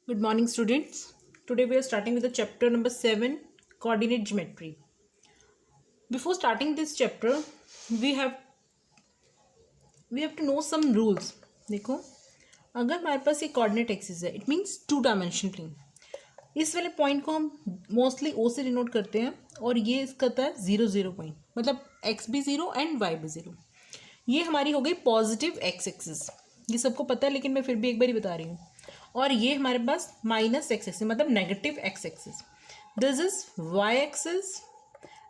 Good morning, students. Today we are starting with the chapter number 7, coordinate geometry. Before starting this chapter, we have to know some rules. देखो, अगर हमारे पास ये coordinate axis है, it means 2-dimensional plane. इस वाले point को हम mostly ओ से डिनोट करते हैं और ये इसका था 0 पॉइंट, मतलब एक्स भी 0 एंड वाई भी 0. ये हमारी हो गई पॉजिटिव एक्स एक्सिस. ये सबको पता है लेकिन मैं फिर भी एक बार ही बता रही हूँ. और ये हमारे पास माइनस एक्स एक्सिस मतलब negative x axis. This is y axis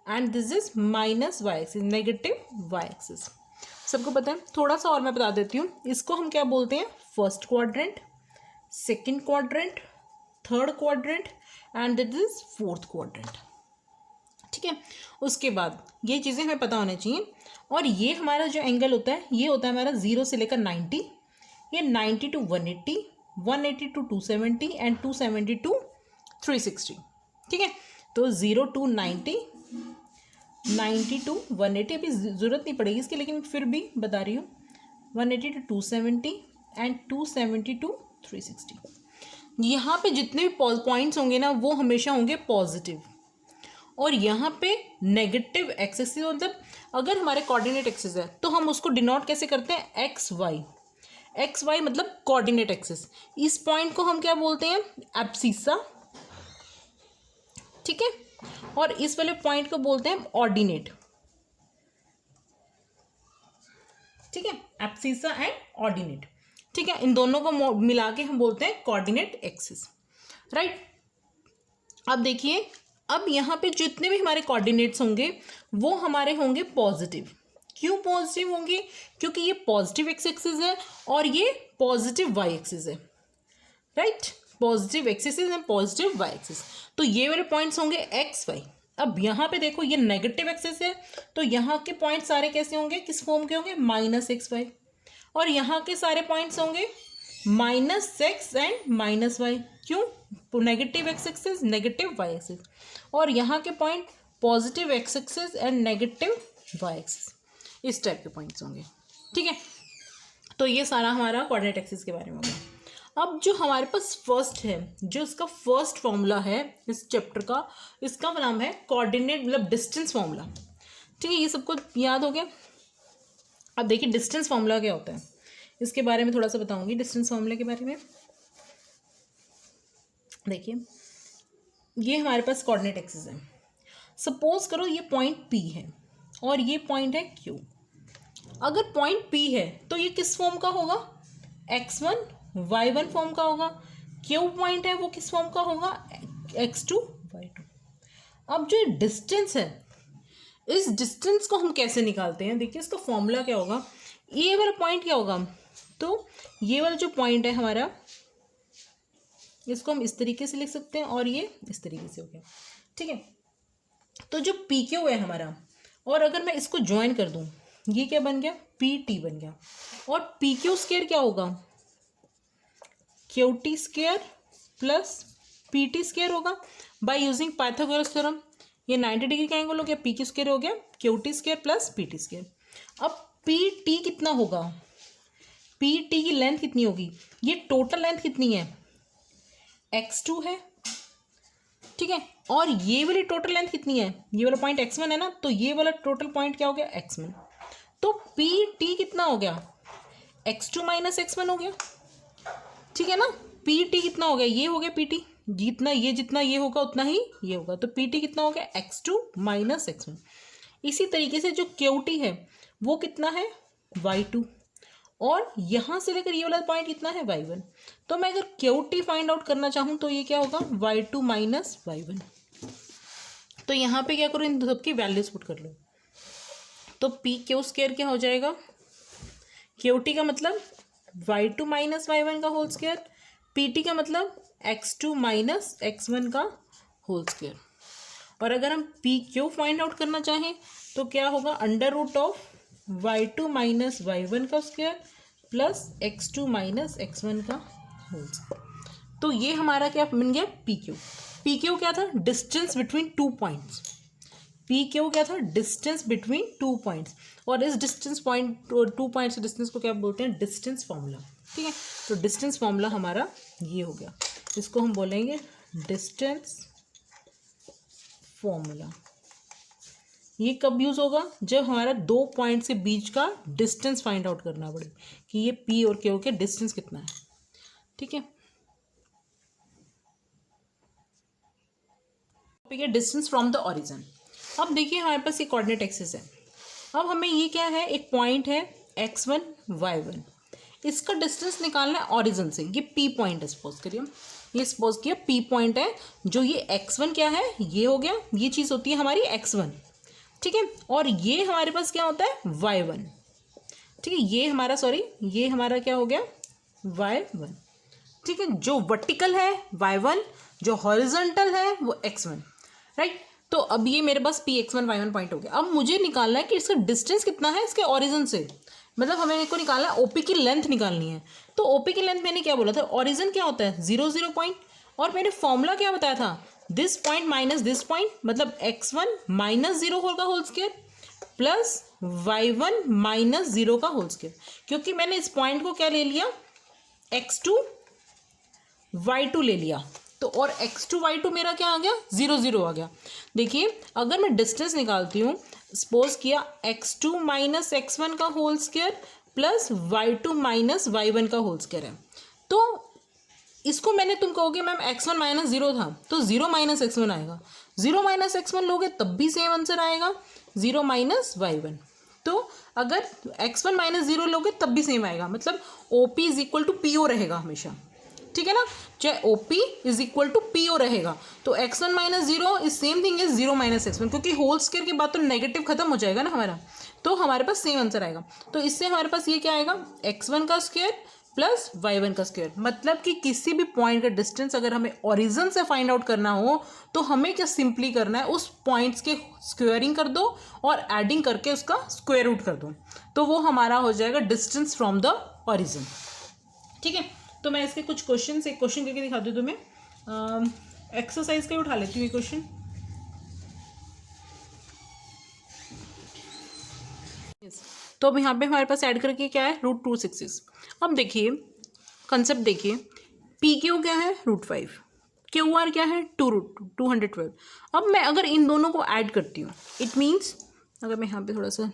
and this is minus y axis, negative y axis. सबको पता है. थोड़ा सा और मैं बता देती हूँ. इसको हम क्या बोलते हैं? First quadrant, second quadrant, third quadrant and this is fourth quadrant. ठीक है. उसके बाद ये चीज़ें हमें पता होनी चाहिए. और ये हमारा जो एंगल होता है ये होता है हमारा 0 से लेकर 90, ये 90 टू 180, 180 टू 270 एंड 270 टू 360. ठीक है. तो 0 टू 90, 90 टू 180. अभी ज़रूरत नहीं पड़ेगी इसकी लेकिन फिर भी बता रही हूँ. 180 टू 270 एंड 270 टू 360. यहाँ पे जितने भी पॉइंट्स होंगे ना वो हमेशा होंगे पॉजिटिव. और यहाँ पे नेगेटिव एक्सिस मतलब अगर हमारे कोऑर्डिनेट एक्सिस है तो हम उसको डिनोट कैसे करते हैं? X y. एक्स वाई मतलब कोऑर्डिनेट एक्सिस. इस पॉइंट को हम क्या बोलते हैं? एब्सिसा. ठीक है. और इस वाले पॉइंट को बोलते हैं ऑर्डिनेट. ठीक है. Abscissa and ordinate. ठीक है. इन दोनों को मिला के हम बोलते हैं कोऑर्डिनेट एक्सिस. राइट. अब देखिए, अब यहाँ पे जितने भी हमारे कोऑर्डिनेट्स होंगे वो हमारे होंगे पॉजिटिव. क्यों पॉजिटिव होंगे? क्योंकि ये पॉजिटिव एक्स एक्सिस है और ये पॉजिटिव वाई एक्सिस है. Right. Positive axis and positive y axis. तो ये वाले पॉइंट्स होंगे एक्स वाई. अब यहाँ पे देखो ये नेगेटिव एक्सिस है तो यहाँ के पॉइंट सारे कैसे होंगे? किस फॉर्म के होंगे? Minus x y. और यहाँ के सारे पॉइंट्स होंगे minus x and minus y. क्यों? Negative x axis, negative y axis. और यहाँ के point positive x axis and negative y axis. इस टाइप के पॉइंट्स होंगे. ठीक है. तो ये सारा हमारा कोऑर्डिनेट एक्सिस के बारे में होगा. अब जो हमारे पास फर्स्ट है, जो इसका फर्स्ट फॉर्मूला है इस चैप्टर का, इसका नाम है कोऑर्डिनेट मतलब डिस्टेंस फॉर्मूला. ठीक है. ये सबको याद हो गया. अब देखिए डिस्टेंस फॉर्मूला क्या होता है, इसके बारे में थोड़ा सा बताऊंगी. डिस्टेंस फॉर्मूला के बारे में देखिए, ये हमारे पास कोऑर्डिनेट एक्सिस है. सपोज करो ये पॉइंट P है और ये पॉइंट है Q. अगर पॉइंट P है तो ये किस फॉर्म का होगा? x1 y1 फॉर्म का होगा. Q पॉइंट है वो किस फॉर्म का होगा? x2 y2. अब जो डिस्टेंस है, इस डिस्टेंस को हम कैसे निकालते हैं? देखिए इसका फॉर्मूला क्या होगा. ये वाला पॉइंट क्या होगा? तो ये वाला जो पॉइंट है हमारा, इसको हम इस तरीके से लिख सकते हैं और ये इस तरीके से हो गया. ठीक है. तो जो पी क्यू है हमारा, और अगर मैं इसको ज्वाइन कर दूं, ये क्या बन गया? पी टी बन गया. और पी क्यू स्क्वायर क्या होगा? Q T square plus P T square होगा बाय यूजिंग पाइथागोरस थ्योरम. ये 90 डिग्री का एंगल हो गया. पी क्यू स्क्वायर हो गया Q T square plus P T square. अब पी टी कितना होगा? पी टी की लेंथ कितनी होगी? ये टोटल लेंथ कितनी है? x2 है. ठीक है. और ये वाली टोटल लेंथ कितनी है? ये वाला पॉइंट x1 है ना, तो ये वाला टोटल पॉइंट क्या हो गया? x1. तो पी टी कितना हो गया? x2 माइनस x1 हो गया. ठीक है ना. पी टी कितना हो गया? ये हो गया पी टी. जितना ये होगा उतना ही ये होगा. तो पी टी कितना हो गया? x2 minus x1. इसी तरीके से जो क्यू टी है वो कितना है? y2. और यहाँ से लेकर ये वाला पॉइंट कितना है? y1. तो मैं अगर क्यू टी फाइंड आउट करना चाहूँ तो ये क्या होगा? y2 minus y1. तो यहाँ पे क्या करो? इन सबकी वैल्यूज पुट कर लो. तो पी क्यू स्क्वायर क्या हो जाएगा? क्यू टी का मतलब y2 माइनस y1 का होल स्क्वायर. पी टी का मतलब x2 माइनस x1 का होल स्क्वायर. और अगर हम पी क्यू फाइंड आउट करना चाहें तो क्या होगा? Under root of y2 minus y1 का square plus x2 minus x1 का होल स्क्वायर. तो ये हमारा क्या बन गया? P Q. पी क्यू क्या था? Distance between 2 points. P Q क्या था? Distance between 2 points. और इस डिस्टेंस पॉइंट 2 पॉइंट्स के डिस्टेंस को क्या बोलते हैं? Distance formula. ठीक है. तो डिस्टेंस फॉर्मूला हमारा ये हो गया. इसको हम बोलेंगे डिस्टेंस फॉर्मूला। ये कब यूज होगा? जब हमारा 2 पॉइंट से बीच का डिस्टेंस फाइंड आउट करना पड़े कि ये पी और क्यू के डिस्टेंस कितना है। ठीक है, डिस्टेंस फ्रॉम द ओरिजिन। अब देखिए हमारे पास ये कोऑर्डिनेट एक्सिस है। अब हमें ये क्या है, एक पॉइंट है x1 y1, इसका डिस्टेंस निकालना है ओरिजिन से। ये p पॉइंट है, सपोज करिए ये सपोज किया p पॉइंट है। जो ये x1 क्या है, ये हो गया, ये चीज़ होती है हमारी x1। ठीक है, और ये हमारे पास क्या होता है y1। ठीक है, ये हमारा ये हमारा क्या हो गया y1। ठीक है, जो वर्टिकल है y1, जो हॉरिजॉन्टल है वो x1। राइट, तो अब ये मेरे पास p x1 y1 पॉइंट हो गया। अब मुझे निकालना है कि इसका डिस्टेंस कितना है इसके ओरिजिन से, मतलब हमें को निकालना है OP की लेंथ निकालनी है। तो OP की लेंथ मैंने क्या बोला था, ओरिजिन क्या होता है 0 0 पॉइंट, और मैंने फॉर्मूला क्या बताया था, this point minus this point, मतलब x1 माइनस 0 होगा whole square plus y1 minus 0 का होल स्क्वायर। क्योंकि मैंने इस पॉइंट को क्या ले लिया, x2 y2 ले लिया, तो और x2 y2 मेरा क्या आ गया 0 0 आ गया। देखिए अगर मैं डिस्टेंस निकालती हूँ, सपोज किया x2 माइनस x1 का whole square plus y2 minus y1 का होल स्क्वायर है, तो इसको मैंने, तुम कहोगे मैम x1 माइनस 0 था, तो 0 माइनस x1 आएगा। 0 माइनस x1 लोगे तब भी सेम आंसर आएगा, 0 माइनस y1। तो अगर x1 माइनस 0 लोगे तब भी सेम आएगा, मतलब OP is equal to PO रहेगा हमेशा। ठीक है ना, चाहे OP is equal to PO रहेगा। तो x1 minus 0 is same thing is 0 minus x1, क्योंकि होल स्क्वायर के बाद तो नेगेटिव खत्म हो जाएगा ना हमारा, तो हमारे पास सेम आंसर आएगा। तो इससे हमारे पास ये क्या आएगा, x1 का स्क्वायर प्लस y1 का स्क्वायर। मतलब कि किसी भी पॉइंट का डिस्टेंस अगर हमें ओरिजिन से फाइंड आउट करना हो तो हमें क्या सिंपली करना है, उस पॉइंट्स के स्क्वेयरिंग कर दो और एडिंग करके उसका स्क्वायर रूट कर दो, तो वो हमारा हो जाएगा डिस्टेंस फ्रॉम द ओरिजिन। ठीक है, तो मैं इसके कुछ क्वेश्चन, एक क्वेश्चन करके दिखाती हूँ तुम्हें। एक्सरसाइज का उठा लेती हूँ ये क्वेश्चन। तो अब यहाँ पे हमारे पास ऐड करके क्या है, √266। अब देखिए कंसेप्ट देखिए, PQ क्या है √5, QR क्या है 212। अब मैं अगर इन दोनों को ऐड करती हूँ, इट मीन्स अगर मैं यहाँ पे थोड़ा सा,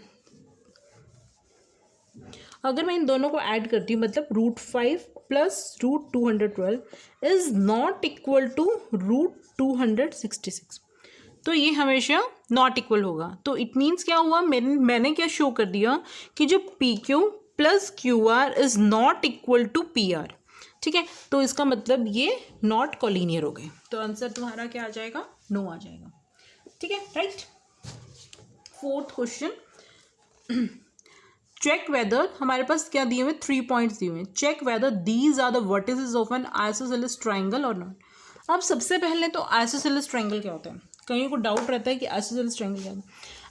अगर मैं इन दोनों को ऐड करती हूँ, मतलब √5 plus √212 is not equal to √266। तो ये हमेशा नॉट इक्वल होगा। तो इट मीन्स क्या हुआ, मैंने क्या शो कर दिया कि जो PQ plus QR is not equal to PR। ठीक है, तो इसका मतलब ये नॉट कोलिनियर हो गए। तो आंसर तुम्हारा क्या आ जाएगा, नो आ जाएगा। ठीक है, right. 4th question, check whether, हमारे पास क्या दिए हुए 3 पॉइंट्स दिए हुए हैं। Check whether these are the vertices of an isosceles triangle और नॉट। अब सबसे पहले तो आइसोसेलेस ट्रायंगल क्या होता है, कहीं को डाउट रहता है कि आइसोसेलेस ट्रायंगल क्या है।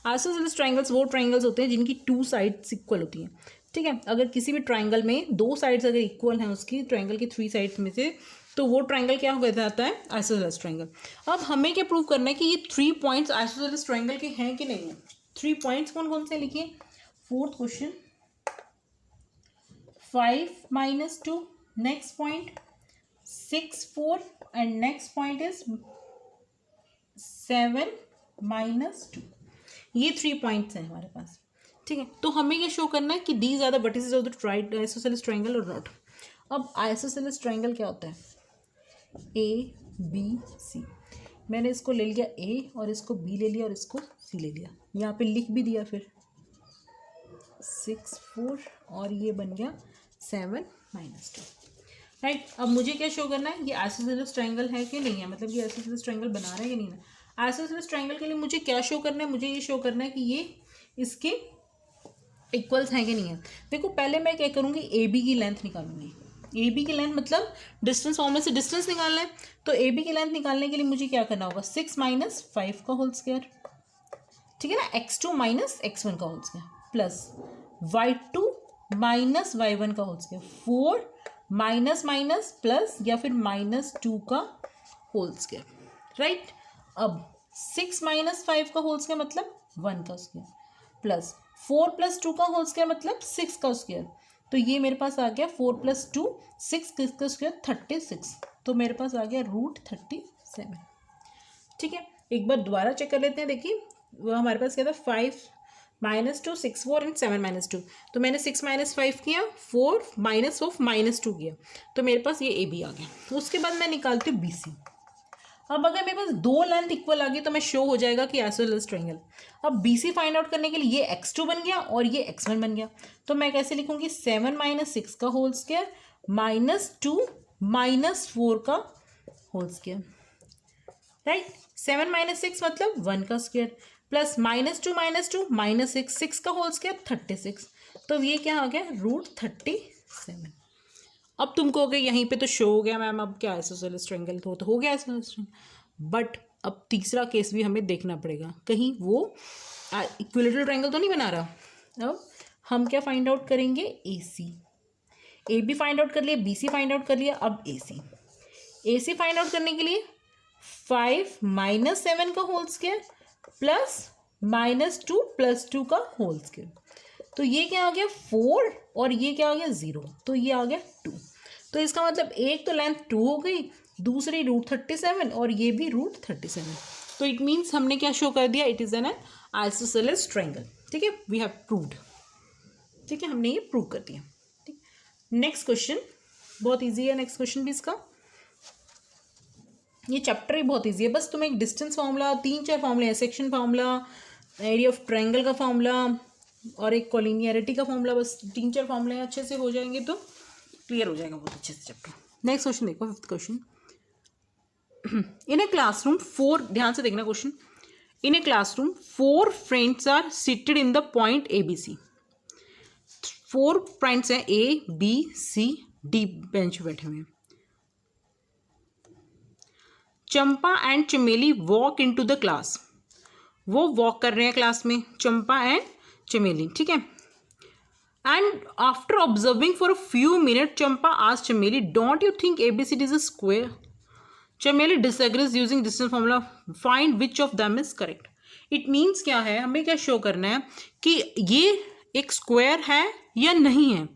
आइसोसेलेस ट्रायंगल्स वो ट्रायंगल्स होते हैं जिनकी 2 साइड्स इक्वल होती हैं। ठीक है, अगर किसी भी ट्रायंगल में 2 साइड्स अगर इक्वल हैं उसकी, ट्रायंगल की 3 साइड्स में से, तो वो ट्रायंगल क्या हो जाता है, आइसोसेलेस ट्रायंगल। अब हमें क्या प्रूव करना है कि ये 3 पॉइंट्स आइसोसेलेस ट्रायंगल के हैं कि नहीं है। 3 पॉइंट्स कौन कौन से लिखिए। 4th question, 5 minus 2, next point 6 4, and next point is 7 minus 2। ये 3 पॉइंट्स हैं हमारे पास। ठीक है, तो हमें ये शो करना है कि these are the vertices of the isosceles triangle और नॉट। अब आइसोसेलेस ट्रायंगल क्या होता है, ABC। मैंने इसको ले लिया A और इसको B ले लिया और इसको C ले लिया, यहाँ पे लिख भी दिया, फिर 6 4 और ये बन गया 7 minus 2। राइट, अब मुझे क्या शो करना है, ये आइसोसेलेस ट्रायंगल है कि नहीं है, मतलब ये आइसोसेलेस ट्रायंगल बना रहा है कि नहीं है। आइसोसेलेस ट्रायंगल के लिए मुझे क्या शो करना है, मुझे ये शो करना है कि ये इसके इक्वल्स हैं कि नहीं है। देखो पहले मैं क्या करूँगी, AB की लेंथ निकालूंगी। AB की लेंथ मतलब डिस्टेंस फॉर्मूले से डिस्टेंस निकालना है, तो AB की लेंथ निकालने के लिए मुझे क्या करना होगा, 6 minus 5 का होल स्क्वायर। ठीक है ना, x2 minus x1 का whole square plus y2 minus y1 का whole square, 4 minus minus plus या फिर -2 का होल स्क्वायर। राइट, अब 6 minus 5 का होल स्क्वायर मतलब 1 का स्क्वायर प्लस 4 + 2 का होल स्क्वायर मतलब 6 का स्क्वायर। तो ये मेरे पास आ गया 4 + 2 6 किसका स्क्वायर 36, तो मेरे पास आ गया √37। ठीक है, एक बार दोबारा चेक कर लेते हैं। देखिए वो हमारे पास क्या था 5 - 2 6 4 एंड 7 - 2, तो मैंने 6 - 5 किया, 4 - 2 किया, तो मेरे पास ये ए बी आ गया। उसके बाद मैं निकालती हूँ बी सी। अब अगर मेरे पास दो लेंथ इक्वल आ गई तो मैं शो हो जाएगा कि आइसोसेलेस ट्रायंगल। अब बी सी फाइंड आउट करने के लिए ये x2 बन गया और ये x1 बन गया, तो मैं कैसे लिखूंगी 7 - 6 का होल स्क्वायर -2 - 4 का होल स्क्वायर, राइट। 7 - 6 मतलब 1 का स्क्वायर प्लस -2 - 2 -6 6 का होल स्क्वायर 36, तो ये क्या आ गया √37। अब तुमको हो गया यहीं पे तो शो हो गया मैम अब क्या आइसोसेलेस ट्रायंगल तो हो गया आइसोसेलेस ट्रायंगल, बट अब तीसरा केस भी हमें देखना पड़ेगा, कहीं वो इक्विलेटरल ट्रायंगल तो नहीं बना रहा। अब हम क्या फाइंड आउट करेंगे ए सी, ए बी फाइंड आउट कर लिया, बी सी फाइंड आउट कर लिया, अब ए सी फाइंड आउट करने के लिए 5 - 7 का होल स्क्वायर प्लस -2 + 2 का होल स्क्वायर, तो ये क्या आ गया 4 और ये क्या आ गया 0, तो ये आ गया 2। तो इसका मतलब एक तो लेंथ 2 हो गई, दूसरी √37 और ये भी √37, तो इट मीन्स हमने क्या शो कर दिया, it is an isosceles triangle. ठीक है, वी हैव प्रूव्ड। ठीक है, हमने ये प्रूव कर दिया। ठीक, नेक्स्ट क्वेश्चन बहुत ईजी है, नेक्स्ट क्वेश्चन भी इसका, ये चैप्टर ही बहुत ईजी है, बस तुम्हें एक डिस्टेंस फार्मूला 3-4 फार्मूले हैं, section formula, area of triangle का फार्मूला और एक कोलिनियरिटी का फार्मूला, बस 3-4 फार्मूले अच्छे से हो जाएंगे तो क्लियर हो जाएगा बहुत अच्छे से चैप्टर। नेक्स्ट क्वेश्चन देखो, 5th question. In a classroom 4, ध्यान से देखना question, in a classroom 4 friends are seated in the point A B C. 4 friends हैं A B C D bench बैठे हुए हैं। Champa and Chameli walk into the class, वो walk कर रहे हैं क्लास में, चंपा एंड चमेली, ठीक है। And after observing for a few minute Champa asked Chameli, don't you think ABCD is a square? Chameli disagrees using distance formula, find which of them is correct. It means क्या है, हमें क्या शो करना है कि ये एक स्क्वायर है या नहीं है,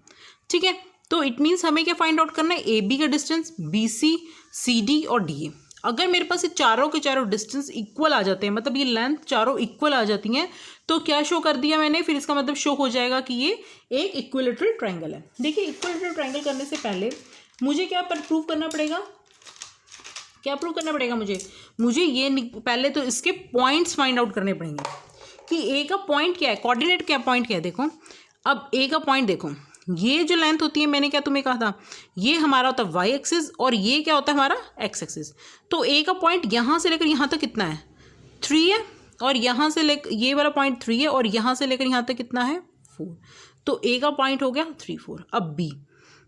ठीक है। तो इट मीन्स हमें क्या फाइंड आउट करना है, AB का डिस्टेंस, BC, CD और DA। अगर मेरे पास ये चारों के चारों डिस्टेंस इक्वल आ जाते हैं, मतलब ये लेंथ चारों इक्वल आ जाती हैं, तो क्या शो कर दिया मैंने, फिर इसका मतलब शो हो जाएगा कि ये एक इक्विलेटरल ट्रायंगल है। देखिए इक्विलेटरल ट्रायंगल करने से पहले मुझे क्या प्रूव करना पड़ेगा, क्या प्रूव करना पड़ेगा मुझे ये पहले तो इसके पॉइंट्स फाइंड आउट करने पड़ेंगे कि ए का पॉइंट क्या है, कोऑर्डिनेट क्या पॉइंट क्या है। देखो अब ए का पॉइंट देखो, ये जो लेंथ होती है, मैंने क्या तुम्हें कहा था, ये हमारा होता है वाई एक्सिस और ये क्या होता है हमारा एक्स एक्सिस। तो ए का पॉइंट यहाँ से लेकर यहाँ तक कितना है 3 है, और यहाँ से लेकर ये वाला पॉइंट 3 है, और यहाँ से लेकर यहाँ तक कितना है 4, तो ए का पॉइंट हो गया 3 4। अब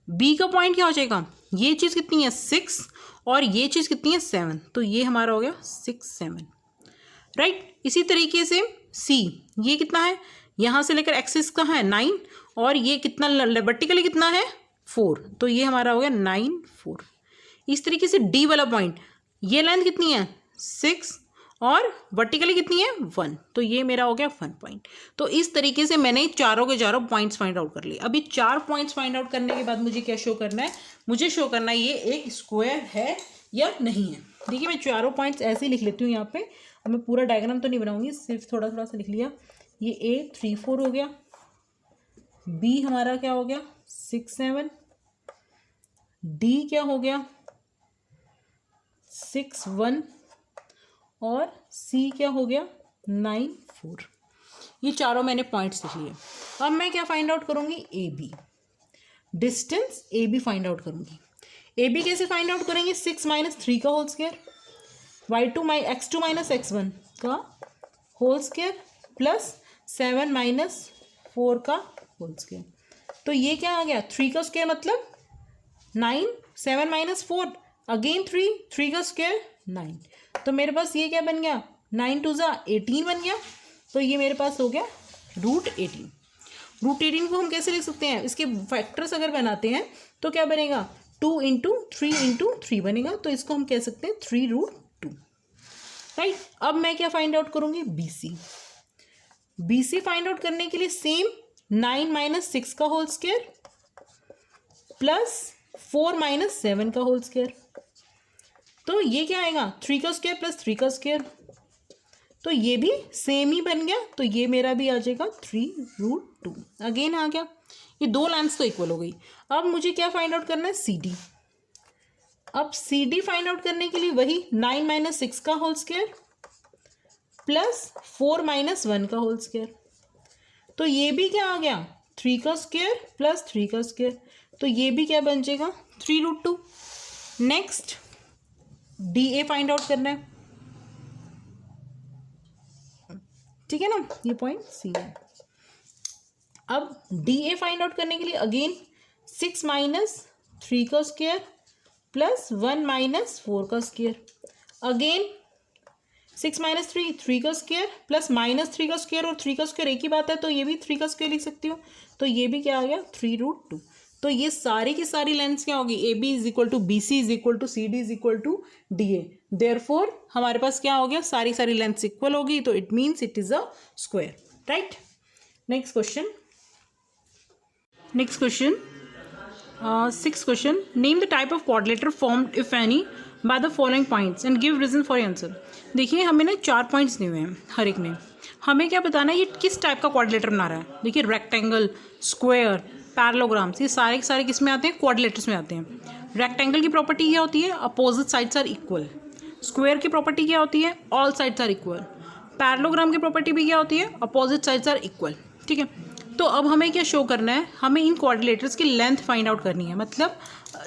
बी का पॉइंट क्या हो जाएगा, ये चीज़ कितनी है 6 और ये चीज़ कितनी है 7, तो ये हमारा हो गया 6 7, राइट। इसी तरीके से सी, ये कितना है, यहाँ से लेकर एक्सिस का है 9 और ये कितना वर्टिकली कितना है 4, तो ये हमारा हो गया 9 4। इस तरीके से डी वाला पॉइंट, ये लेंथ कितनी है 6 और वर्टिकली कितनी है 1, तो ये मेरा हो गया 1 पॉइंट। तो इस तरीके से मैंने चारों के चारों पॉइंट्स फाइंड आउट कर लिए। अभी 4 पॉइंट्स फाइंड आउट करने के बाद मुझे क्या शो करना है, मुझे शो करना है ये एक स्क्वायर है या नहीं है। देखिए मैं चारों पॉइंट्स ऐसे ही लिख लेती हूँ यहाँ पे, अब मैं पूरा डायग्राम तो नहीं बनाऊंगी, सिर्फ थोड़ा थोड़ा सा लिख लिया। ये A 3 4 हो गया, B हमारा क्या हो गया 6 7, D क्या हो गया 6 1 और C क्या हो गया 9 4। ये चारों मैंने पॉइंट्स लिख लिए। अब मैं क्या फाइंड आउट करूँगी, AB distance AB find out करूँगी। AB कैसे फाइंड आउट करेंगे, 6 - 3 का होल स्क्वायर, x2 - x1 का होल स्क्वायर प्लस 7 - 4 का होल स्क्वायर, तो ये क्या आ गया 3 का स्क्वायर मतलब 9, 7 - 4 अगेन 3 का स्क्वायर 9, तो मेरे पास ये क्या बन गया 9 2 18 बन गया, तो ये मेरे पास हो गया √18। √18 को हम कैसे लिख सकते हैं, इसके फैक्टर्स अगर बनाते हैं तो क्या बनेगा 2 × 3 × 3 बनेगा, तो इसको हम कह सकते हैं 3√2, राइट। अब मैं क्या फाइंड आउट करूँगी, BC फाइंड आउट करने के लिए सेम 9 - 6 का होल स्क्वायर प्लस 4 माइनस 7 का होल स्क्वायर। तो ये क्या आएगा 3 का स्क्वायर प्लस 3 का स्क्वायर, तो ये भी सेम ही बन गया, तो ये मेरा भी आ जाएगा 3√2। अगेन आ गया, ये दो लेंथ्स तो इक्वल हो गई। अब मुझे क्या फाइंड आउट करना है सी डी। अब सी डी फाइंड आउट करने के लिए वही 9 माइनस 6 का होल स्क्वायर प्लस 4 माइनस 1 का होल स्क्वायर, तो ये भी क्या आ गया 3 का स्क्वायर प्लस 3 का स्क्वायर, तो ये भी क्या बन जाएगा 3√2। Next D A find out करना है, ठीक है ना, ये पॉइंट सी है। अब डी ए फाइंड आउट करने के लिए अगेन 6 माइनस 3 का स्क्वायर प्लस 1 माइनस 4 का स्क्वायर, अगेन 6 माइनस 3 का स्क्वायर प्लस माइनस 3 का स्क्वायर, और 3 का स्क्वायर एक ही बात है, तो ये भी 3 का स्क्वायर लिख सकती हूँ, तो ये भी क्या आ गया 3√2। तो ये सारी की सारी लेंथ्स क्या होगी, A B is equal to B C is equal to C D is equal to D A. Therefore हमारे पास क्या हो गया, सारी सारी लेंथ्स इक्वल होगी, तो it means it is a square, right. Next question, six question, name the type of quadrilateral formed if any by the following points and give reason for answer. देखिए हमें ना 4 पॉइंट्स दिए हुए हैं, हर एक में हमें क्या बताना है ये किस टाइप का क्वाड्रिलेटर बना रहा है। देखिए रेक्टेंगल, स्क्वायर, पैरेललोग्राम्स, ये सारे के सारे किस में आते हैं, क्वाड्रिलेटर्स में आते हैं। रेक्टेंगल की प्रॉपर्टी क्या होती है, opposite sides are equal. Square की प्रॉपर्टी क्या होती है, all sides are equal. Parallelogram की प्रॉपर्टी भी क्या होती है, अपोजिट साइड्स आर इक्वल, ठीक है। तो अब हमें क्या शो करना है, हमें इन क्वाड्रिलेटर्स की लेंथ फाइंड आउट करनी है। मतलब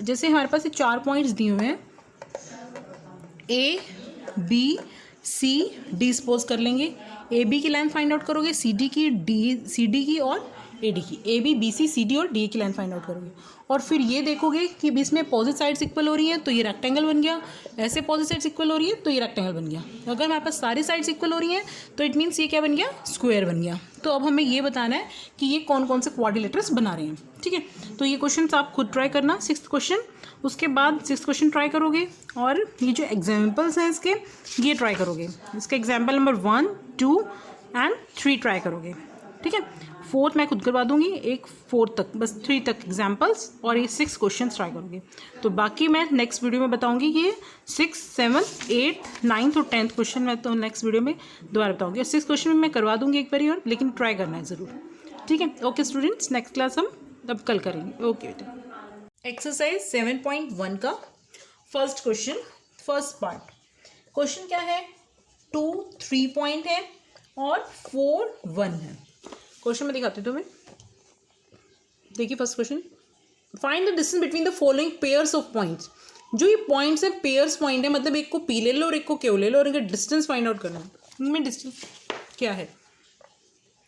जैसे हमारे पास ये 4 पॉइंट्स दिए हुए हैं, A B C D suppose कर लेंगे, ए बी की लेंथ फाइंड आउट करोगे, सी डी की और ए डी की, A B C C D और डी की लेंथ फाइंड आउट करोगे, और फिर ये देखोगे कि इसमें अपोजिट साइड्स इक्वल हो रही हैं तो ये रेक्टेंगल बन गया, ऐसे अपोजिट साइड्स इक्वल हो रही है तो ये रेक्टेंगल बन गया। अगर हमारे पास सारी साइड्स इक्वल हो रही हैं तो इट मीन्स ये क्या बन गया, स्क्वायर बन गया। तो अब हमें ये बताना है कि ये कौन कौन से क्वाड्रिलेटर्स बना रहे हैं, ठीक है। तो ये क्वेश्चन आप खुद ट्राई करना, 6th क्वेश्चन, उसके बाद 6th क्वेश्चन ट्राई करोगे, और ये जो एग्जाम्पल्स हैं इसके ये ट्राई करोगे, इसका एग्जाम्पल नंबर 1, 2 एंड 3 ट्राई करोगे, ठीक है। 4th मैं खुद करवा दूंगी, एक 4 तक, बस 3 तक एग्जाम्पल्स, और ये 6 क्वेश्चन ट्राई करोगे। तो बाकी मैं नेक्स्ट वीडियो में बताऊंगी कि 6, 7, 8, 9 और 10th क्वेश्चन मैं तो नेक्स्ट वीडियो में दोबारा बताऊंगी, और 6th क्वेश्चन में मैं करवा दूंगी एक बार और, लेकिन ट्राई करना है ज़रूर, ठीक है। ओके स्टूडेंट्स, नेक्स्ट क्लास हम अब कल करेंगे। ओके बेटा। एक्सरसाइज 7.1 का first question, first part. Question क्या है, 2 3 पॉइंट है और 4 1 है। क्वेश्चन में दिखाती हूँ तुम्हें, देखिए first question, find the distance between the following pairs of points. जो ये पॉइंट्स है पेयर्स पॉइंट है, मतलब एक को पी ले लो और एक को क्यू ले लो, और इनका डिस्टेंस फाइंड आउट करना है। इनमें डिस्टेंस क्या है,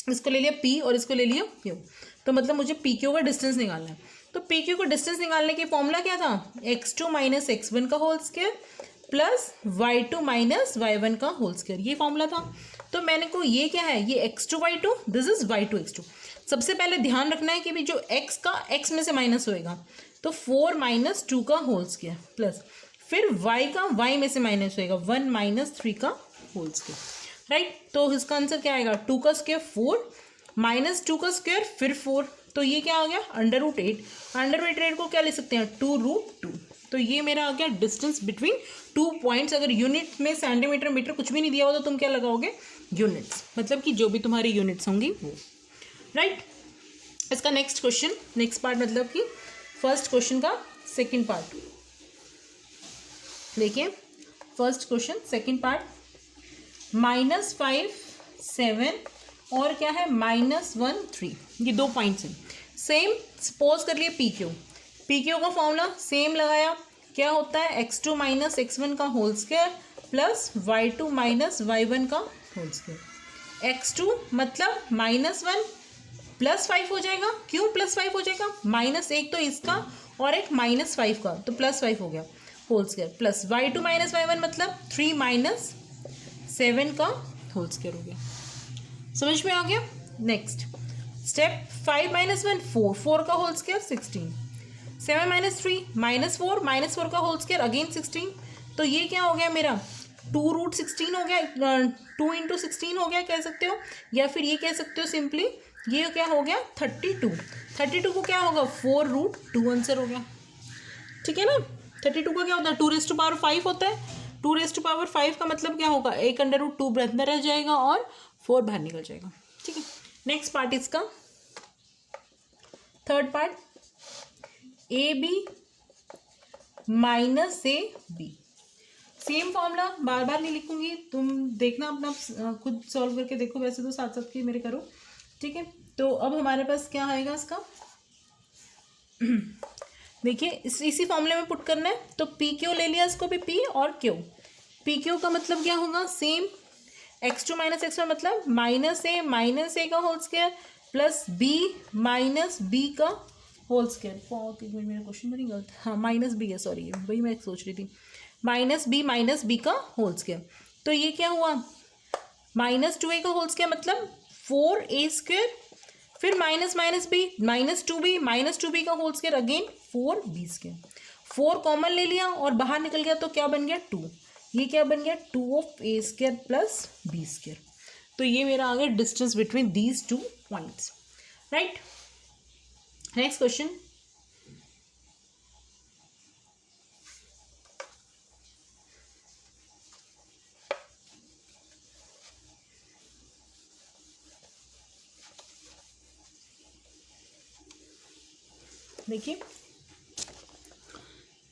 इसको ले लिया पी और इसको ले लिया क्यू, तो मतलब मुझे पी क्यू का डिस्टेंस निकालना है। तो पी क्यू का डिस्टेंस निकालने की फॉर्मूला क्या था, x2 माइनस x1 का whole square plus y2 minus y1 का होल स्क्वायर, ये फॉर्मूला था। तो मैंने को ये क्या है, ये x2 y2, this is y2 x2। सबसे पहले ध्यान रखना है कि भी जो x का x में से माइनस होएगा, तो 4 माइनस 2 का होल स्क्वायर प्लस फिर y का y में से माइनस होएगा 1 माइनस 3 का होल स्क्वायर, राइट। तो इसका आंसर क्या आएगा, 2 का स्क्वायर 4 माइनस 2 का स्क्वायर फिर 4, तो ये क्या आ गया √8। √8 को क्या ले सकते हैं, 2√2। तो ये मेरा आ गया डिस्टेंस बिटवीन 2 पॉइंट्स। अगर यूनिट में सेंटीमीटर मीटर कुछ भी नहीं दिया हो तो तुम क्या लगाओगे, यूनिट्स, मतलब कि जो भी तुम्हारी यूनिट्स होंगी वो, राइट। इसका नेक्स्ट क्वेश्चन, नेक्स्ट पार्ट मतलब कि फर्स्ट क्वेश्चन का सेकंड पार्ट देखिए। फर्स्ट क्वेश्चन सेकंड पार्ट, -5 7 और क्या है -1 3, ये 2 पॉइंट्स हैं। सेम सपोज कर लिए पी क्यू का फॉर्मूला सेम लगाया, क्या होता है x2 माइनस x1 का whole square plus y2 minus y1 का होल स्क्वायर। x2 मतलब -1 +5 हो जाएगा, क्यों +5 हो जाएगा, -1 तो इसका और एक -5 का, तो +5 हो गया whole square plus y2 minus y1 मतलब 3 माइनस 7 का होल स्क्वायर हो गया। समझ में आ गया। नेक्स्ट स्टेप 5 माइनस 1 4 का होल स्क्वायर 16, 7 माइनस 3 -4 -4 का होल स्क्वायर अगेन 16। तो ये क्या हो गया मेरा 2√16 हो गया, 2 × 16 हो गया कह सकते हो, या फिर ये कह सकते हो सिंपली ये क्या हो गया 32। 32 को क्या होगा 4√2 आंसर हो गया, ठीक है ना। 32 का क्या होता है 2⁵ होता है, 2⁵ का मतलब क्या होगा 1√2 अंदर रह जाएगा और 4 बाहर निकल जाएगा, ठीक है। नेक्स्ट पार्ट इसका third part, A B minus A B, same formula बार बार नहीं लिखूंगी, तुम देखना अपना खुद सॉल्व करके देखो, वैसे तो साथ साथ के मेरे करो, ठीक है। तो अब हमारे पास क्या आएगा इसका देखिए इसी फॉर्मूले में पुट करना है, तो पी क्यू ले लिया इसको भी, पी और क्यू, पी क्यू का मतलब क्या होगा सेम, x2 माइनस x1 मतलब माइनस ए का whole square plus B minus B का होल स्क्वायर, मेरा क्वेश्चन बनी गलत, हाँ माइनस बी है, सॉरी वही मैं सोच रही थी, माइनस बी का होल स्क्वायर, तो ये क्या हुआ -2a का होल स्क्वायर मतलब 4a², फिर -2b का whole square again 4b², 4 common ले लिया और बाहर निकल गया तो क्या बन गया 2, ये क्या बन गया 2a² प्लस b², तो ये मेरा आ गया distance between these two points, right. Next question, देखिए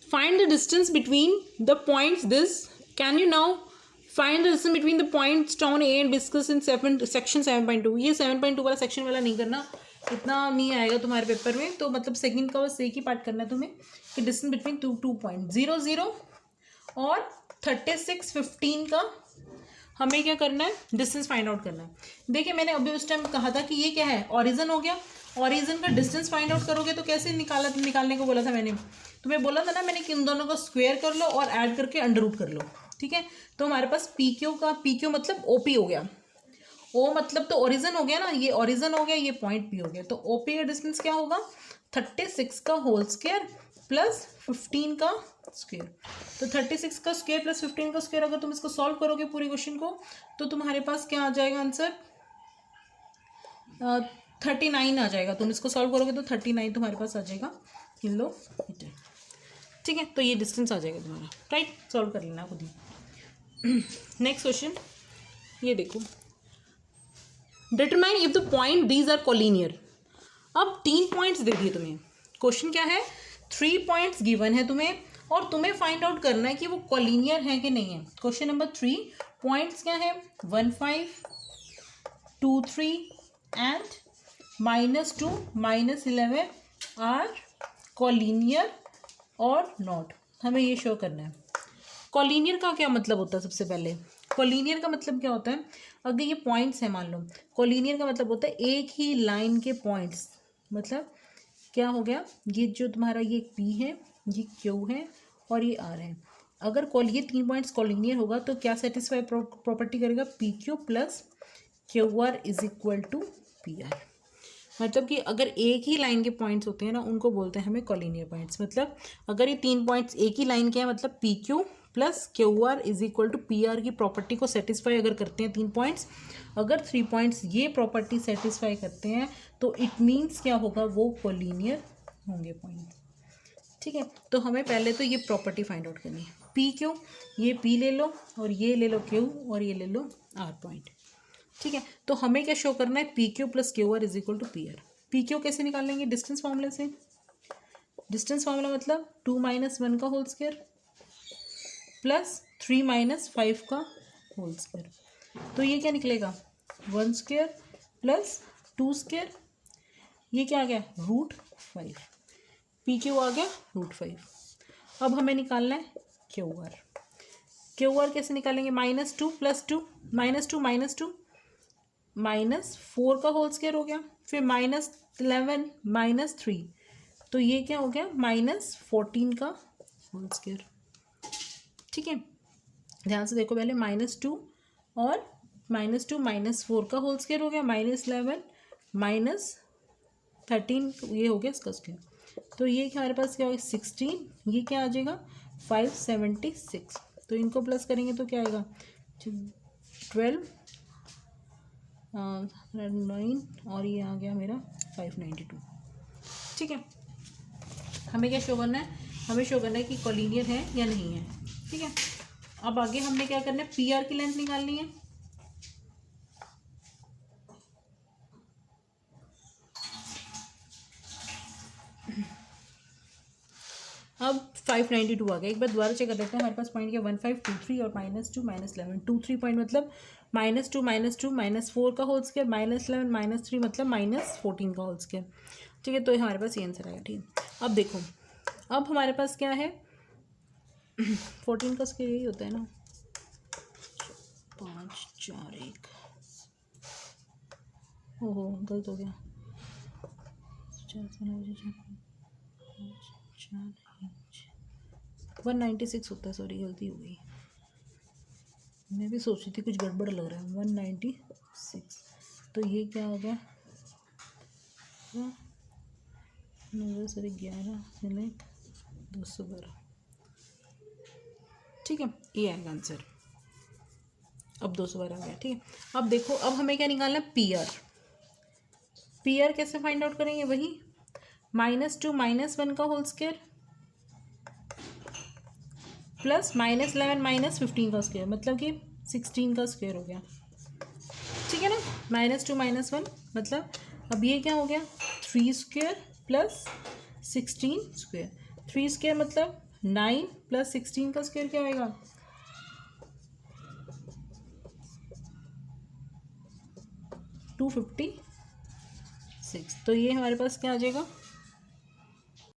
find the distance between the points this, can you now find the distance between the points town A and discuss in section 7.2, ये 7.2 वाला section वाला नहीं करना, इतना नहीं आएगा तुम्हारे पेपर में, तो मतलब सेकंड का बस एक ही पार्ट करना है तुम्हें कि डिस्टेंस बिटवीन 2 पॉइंट 0 0 और 36 15 का हमें क्या करना है डिस्टेंस फाइंड आउट करना है। देखिए मैंने अभी उस टाइम कहा था कि ये क्या है ओरिजिन हो गया, ओरिजिन का डिस्टेंस फाइंड आउट करोगे तो कैसे निकालने को बोला था मैंने, तुम्हें बोला था ना मैंने कि इन दोनों को स्क्वायर कर लो और ऐड करके अंडर रूट कर लो, ठीक है। तो हमारे पास पी क्यू मतलब ओपी हो गया, ओ मतलब तो ओरिजिन हो गया ना, ये ओरिजिन हो गया, ये पॉइंट पी हो गया, तो ओपी का डिस्टेंस क्या होगा 36 का होल स्क्वायर प्लस 15 का स्क्वायर, तो 36 का स्क्वायर प्लस 15 का स्क्वायर अगर तुम इसको सॉल्व करोगे पूरे क्वेश्चन को तो तुम्हारे पास क्या आ जाएगा आंसर 39 आ जाएगा, तुम इसको सॉल्व करोगे तो 39 तुम्हारे पास आ जाएगा किलोमीटर, ठीक है। तो ये डिस्टेंस आ जाएगा तुम्हारा, राइट, सॉल्व कर लेना खुद ही। नेक्स्ट क्वेश्चन ये देखो, determine if the point these are collinear, अब 3 पॉइंट्स दे दिए तुम्हें, क्वेश्चन क्या है 3 पॉइंट्स गिवन है तुम्हें और तुम्हें फाइंड आउट करना है कि वो कोलिनियर है कि नहीं है। क्वेश्चन नंबर 3 पॉइंट्स क्या है 1 5 2 3 एंड -2 -11 आर कोलिनियर और नॉट, हमें ये शो करना है। कोलिनियर का क्या मतलब होता है, सबसे पहले कोलिनियर का मतलब क्या होता है, अगर ये पॉइंट्स है मान लो, कोलिनियर का मतलब होता है एक ही लाइन के पॉइंट्स, मतलब क्या हो गया ये जो तुम्हारा ये P है, ये Q है और ये R है, अगर ये 3 पॉइंट्स कोलिनियर होगा तो क्या सेटिस्फाई प्रॉपर्टी करेगा PQ plus QR is equal to PR, मतलब कि अगर एक ही लाइन के पॉइंट्स होते हैं ना उनको बोलते हैं हमें कोलिनियर पॉइंट्स, मतलब अगर ये 3 पॉइंट्स एक ही लाइन के हैं मतलब PQ plus QR is equal to PR की प्रॉपर्टी को सेटिस्फाई अगर करते हैं 3 पॉइंट्स, अगर 3 पॉइंट्स ये प्रॉपर्टी सेटिस्फाई करते हैं तो इट मीन्स क्या होगा वो कोलिनियर होंगे पॉइंट, ठीक है। तो हमें पहले तो ये प्रॉपर्टी फाइंड आउट करनी है, PQ ये P ले लो और ये ले लो Q और ये ले लो R पॉइंट, ठीक है। तो हमें क्या शो करना है PQ plus QR is equal to PR, PQ कैसे निकालेंगे डिस्टेंस फॉर्मूले से, डिस्टेंस फॉर्मूला मतलब 2 - 1 का होल स्क्वायर प्लस 3 - 5 का होल स्क्वायर, तो ये क्या निकलेगा 1 स्क्वायर प्लस 2 स्क्वायर, ये क्या आ गया √5, PQ आ गया √5। अब हमें निकालना है QR कैसे निकालेंगे -2 + 2 -2 -4 का होल स्क्वायर हो गया, फिर -11 -3, तो ये क्या हो गया -14 का होल स्क्वायर, ठीक है। ध्यान से देखो पहले -2 और -2 -4 का होल स्क्वायर हो गया, -11 -13 ये हो गया इसका स्क्वायर, तो ये हमारे पास क्या होगा 16, ये क्या आ जाएगा 576, तो इनको प्लस करेंगे तो क्या आएगा 12 9 और ये आ गया मेरा 592, ठीक है, हमें क्या शो करना है, हमें शो करना है कि कोलिनियर है या नहीं है। ठीक है, अब आगे हमने क्या करना है, पी आर की लेंथ निकालनी है। अब 592 आ गया। एक बार दोबारा चेक कर लेते हैं, हमारे पास पॉइंट क्या 1523 और -2 -11 23 पॉइंट मतलब -2 -4 का होल स्क्वायर, -11 -3 मतलब -14 का होल स्क्वायर। ठीक है, तो हमारे पास ये आंसर आएगा। ठीक, अब देखो, अब हमारे पास क्या है 14 का स्क्वायर यही होता है ना, 5 4 1, ओहो गलत हो गया, 196 होता है, सॉरी गलती हो गई, मैं भी सोच रही थी कुछ गड़बड़ लग रहा है। 196, तो ये क्या हो गया, 11 212। ठीक है, ये आएगा आंसर। अब 212 आ गया। ठीक है, अब देखो, अब हमें क्या निकालना है, पी आर। पी आर कैसे फाइंड आउट करेंगे, वही -2 -1 का होल स्क्वायर प्लस -11 -15 का स्क्वायर, मतलब कि 16 का स्क्वायर हो गया। ठीक है ना, -2 -1 मतलब, अब ये क्या हो गया 3 स्क्वायर प्लस 16 स्क्वायर। 3 स्क्वायर मतलब 9 प्लस 16 का स्क्वायर क्या आएगा, 256। तो ये हमारे पास क्या आ जाएगा